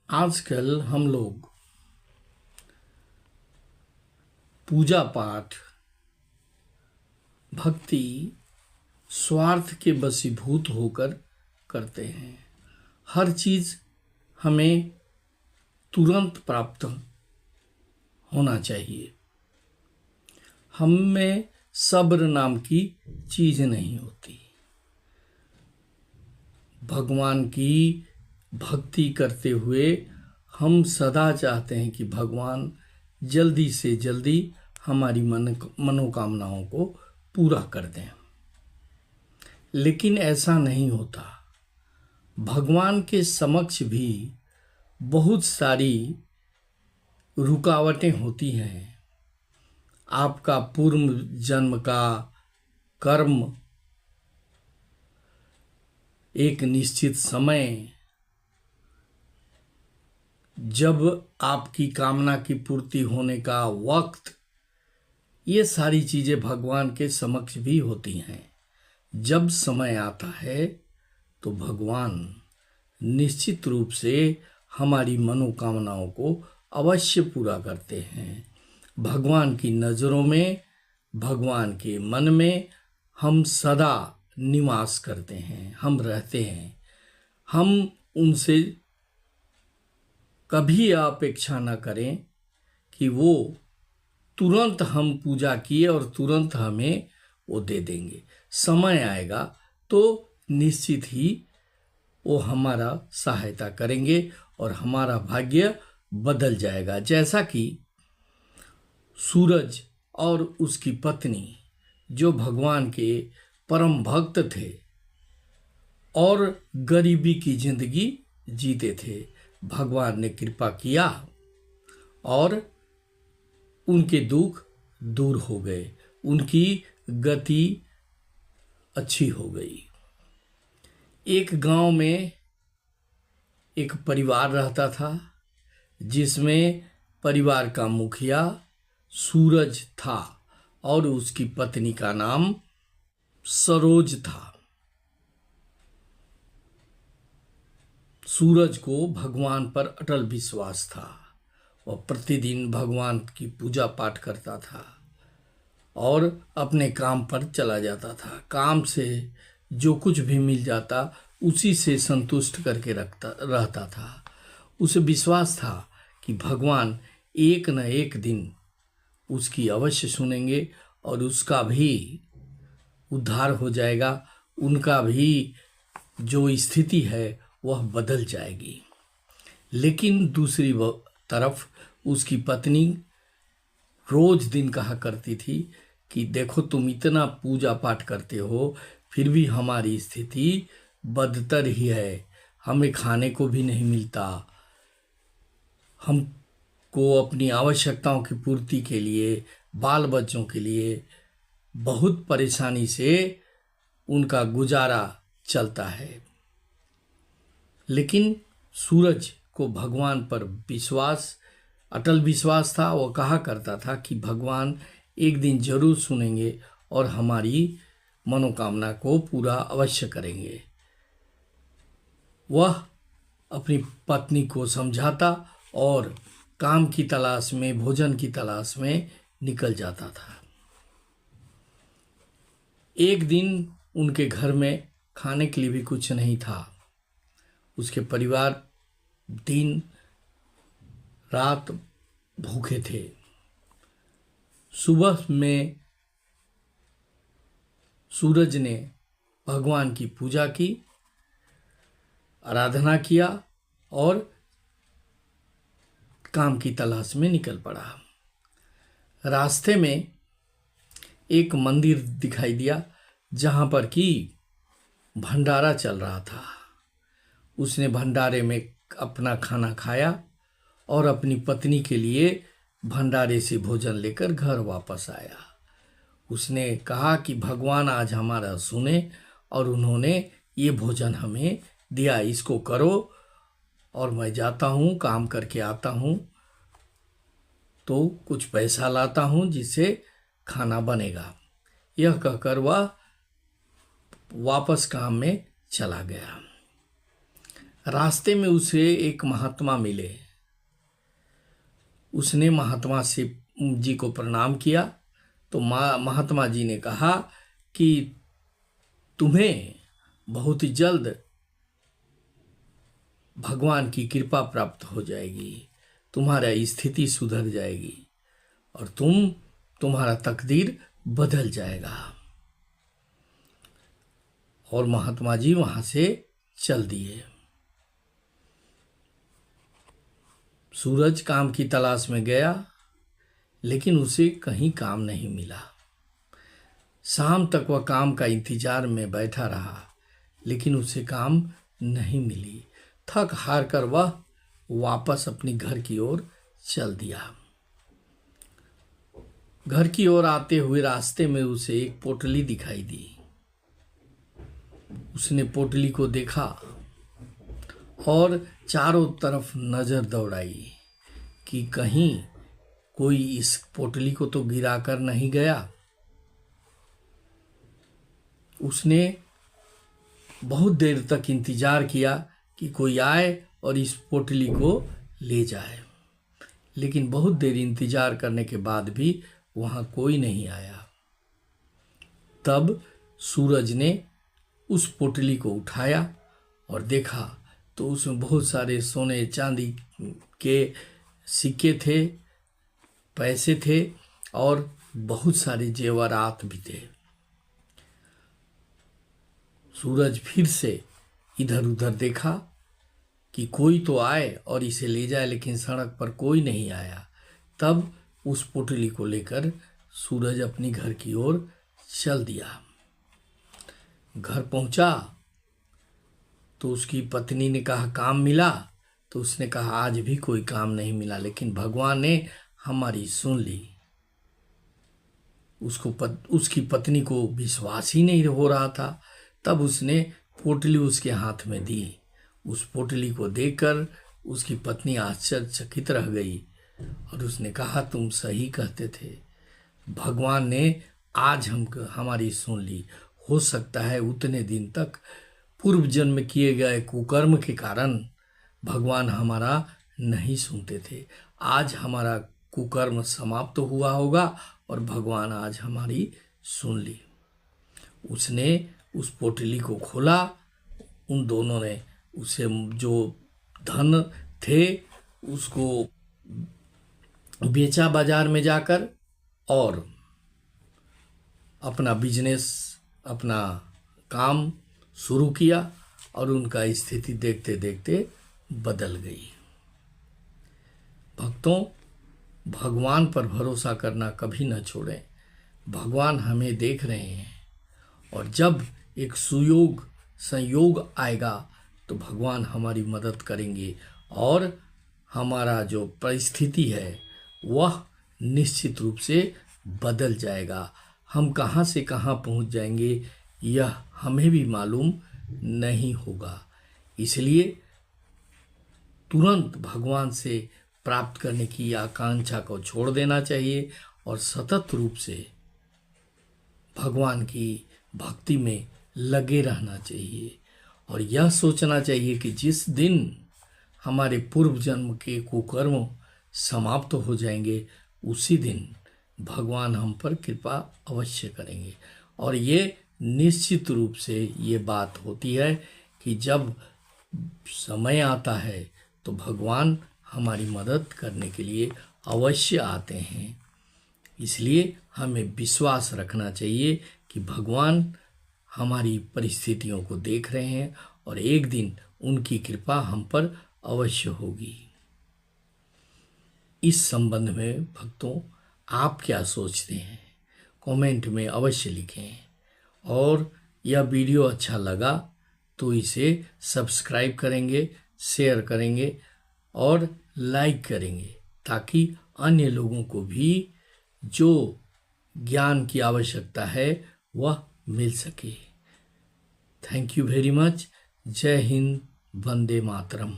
आजकल हम लोग पूजा पाठ भक्ति स्वार्थ के वशीभूत होकर करते हैं। हर चीज हमें तुरंत प्राप्त होना चाहिए। हम में सब्र नाम की चीज नहीं होती। भगवान की भक्ति करते हुए हम सदा चाहते हैं कि भगवान जल्दी से जल्दी हमारी मनोकामनाओं को पूरा कर दें, लेकिन ऐसा नहीं होता। भगवान के समक्ष भी बहुत सारी रुकावटें होती हैं। आपका पूर्व जन्म का कर्म एक निश्चित समय जब आपकी कामना की पूर्ति होने का वक्त, ये सारी चीजें भगवान के समक्ष भी होती हैं। जब समय आता है तो भगवान निश्चित रूप से हमारी मनोकामनाओं को अवश्य पूरा करते हैं। भगवान की नजरों में, भगवान के मन में हम सदा निवास करते हैं, हम रहते हैं। हम उनसे कभी अपेक्षा न करें कि वो तुरंत हम पूजा किए और तुरंत हमें वो दे देंगे। समय आएगा तो निश्चित ही वो हमारा सहायता करेंगे और हमारा भाग्य बदल जाएगा। जैसा कि सूरज और उसकी पत्नी जो भगवान के परम भक्त थे और गरीबी की जिंदगी जीते थे, भगवान ने कृपा किया और उनके दुख दूर हो गए, उनकी गति अच्छी हो गई। एक गांव में एक परिवार रहता था जिसमें परिवार का मुखिया सूरज था और उसकी पत्नी का नाम सरोज था। सूरज को भगवान पर अटल विश्वास था। वह प्रतिदिन भगवान की पूजा पाठ करता था और अपने काम पर चला जाता था। काम से जो कुछ भी मिल जाता उसी से संतुष्ट करके रहता था। उसे विश्वास था कि भगवान एक न एक दिन उसकी अवश्य सुनेंगे और उसका भी उद्धार हो जाएगा, उनका भी जो स्थिति है वह बदल जाएगी। लेकिन दूसरी तरफ उसकी पत्नी रोज दिन कहा करती थी कि देखो, तुम इतना पूजा पाठ करते हो फिर भी हमारी स्थिति बदतर ही है। हमें खाने को भी नहीं मिलता। हमको अपनी आवश्यकताओं की पूर्ति के लिए, बाल बच्चों के लिए बहुत परेशानी से उनका गुजारा चलता है। लेकिन सूरज को भगवान पर विश्वास, अटल विश्वास था। वो कहा करता था कि भगवान एक दिन जरूर सुनेंगे और हमारी मनोकामना को पूरा अवश्य करेंगे। वह अपनी पत्नी को समझाता और काम की तलाश में, भोजन की तलाश में निकल जाता था। एक दिन उनके घर में खाने के लिए भी कुछ नहीं था। उसके परिवार दिन रात भूखे थे। सुबह में सूरज ने भगवान की पूजा की, आराधना किया और काम की तलाश में निकल पड़ा। रास्ते में एक मंदिर दिखाई दिया जहां पर कि भंडारा चल रहा था। उसने भंडारे में अपना खाना खाया और अपनी पत्नी के लिए भंडारे से भोजन लेकर घर वापस आया। उसने कहा कि भगवान आज हमारा सुने और उन्होंने ये भोजन हमें दिया, इसको करो और मैं जाता हूँ, काम करके आता हूँ तो कुछ पैसा लाता हूँ जिससे खाना बनेगा। यह कहकर वह वापस काम में चला गया। रास्ते में उसे एक महात्मा मिले। उसने महात्मा जी को प्रणाम किया तो महात्मा जी ने कहा कि तुम्हें बहुत जल्द भगवान की कृपा प्राप्त हो जाएगी, तुम्हारा स्थिति सुधर जाएगी और तुम्हारा तकदीर बदल जाएगा। और महात्मा जी वहां से चल दिए। सूरज काम की तलाश में गया, लेकिन उसे कहीं काम नहीं मिला। शाम तक वह काम का इंतजार में बैठा रहा, लेकिन उसे काम नहीं मिली। थक हार कर वह वापस अपनी घर की ओर चल दिया। घर की ओर आते हुए रास्ते में उसे एक पोटली दिखाई दी। उसने पोटली को देखा और चारों तरफ नजर दौड़ाई कि कहीं कोई इस पोटली को तो गिरा कर नहीं गया। उसने बहुत देर तक इंतजार किया कि कोई आए और इस पोटली को ले जाए, लेकिन बहुत देर इंतजार करने के बाद भी वहां कोई नहीं आया। तब सूरज ने उस पोटली को उठाया और देखा तो उसमें बहुत सारे सोने चांदी के सिक्के थे, पैसे थे और बहुत सारे जेवरात भी थे। सूरज फिर से इधर उधर देखा कि कोई तो आए और इसे ले जाए, लेकिन सड़क पर कोई नहीं आया। तब उस पोटली को लेकर सूरज अपनी घर की ओर चल दिया। घर पहुंचा तो उसकी पत्नी ने कहा काम मिला, तो उसने कहा आज भी कोई काम नहीं मिला, लेकिन भगवान ने हमारी सुन ली। उसकी पत्नी को विश्वास ही नहीं हो रहा था। तब उसने पोटली उसके हाथ में दी। उस पोटली को देखकर उसकी पत्नी आश्चर्यचकित रह गई और उसने कहा तुम सही कहते थे, भगवान ने आज हमारी सुन ली। हो सकता है उतने दिन तक पूर्व जन्म किए गए कुकर्म के कारण भगवान हमारा नहीं सुनते थे। आज हमारा कुकर्म समाप्त हुआ होगा और भगवान आज हमारी सुन ली। उसने उस पोटली को खोला। उन दोनों ने उसे जो धन थे उसको बेचा बाजार में जाकर और अपना बिजनेस, अपना काम शुरू किया और उनका स्थिति देखते देखते बदल गई। भक्तों, भगवान पर भरोसा करना कभी न छोड़ें। भगवान हमें देख रहे हैं और जब एक संयोग आएगा तो भगवान हमारी मदद करेंगे और हमारा जो परिस्थिति है वह निश्चित रूप से बदल जाएगा। हम कहाँ से कहाँ पहुँच जाएंगे यह हमें भी मालूम नहीं होगा। इसलिए तुरंत भगवान से प्राप्त करने की आकांक्षा को छोड़ देना चाहिए और सतत रूप से भगवान की भक्ति में लगे रहना चाहिए और यह सोचना चाहिए कि जिस दिन हमारे पूर्व जन्म के कुकर्म समाप्त हो जाएंगे उसी दिन भगवान हम पर कृपा अवश्य करेंगे। और ये निश्चित रूप से ये बात होती है कि जब समय आता है तो भगवान हमारी मदद करने के लिए अवश्य आते हैं। इसलिए हमें विश्वास रखना चाहिए कि भगवान हमारी परिस्थितियों को देख रहे हैं और एक दिन उनकी कृपा हम पर अवश्य होगी। इस संबंध में भक्तों आप क्या सोचते हैं कमेंट में अवश्य लिखें और यह वीडियो अच्छा लगा तो इसे सब्सक्राइब करेंगे, शेयर करेंगे और लाइक करेंगे ताकि अन्य लोगों को भी जो ज्ञान की आवश्यकता है वह मिल सके। Thank you very much. जय हिंद, वंदे मातरम।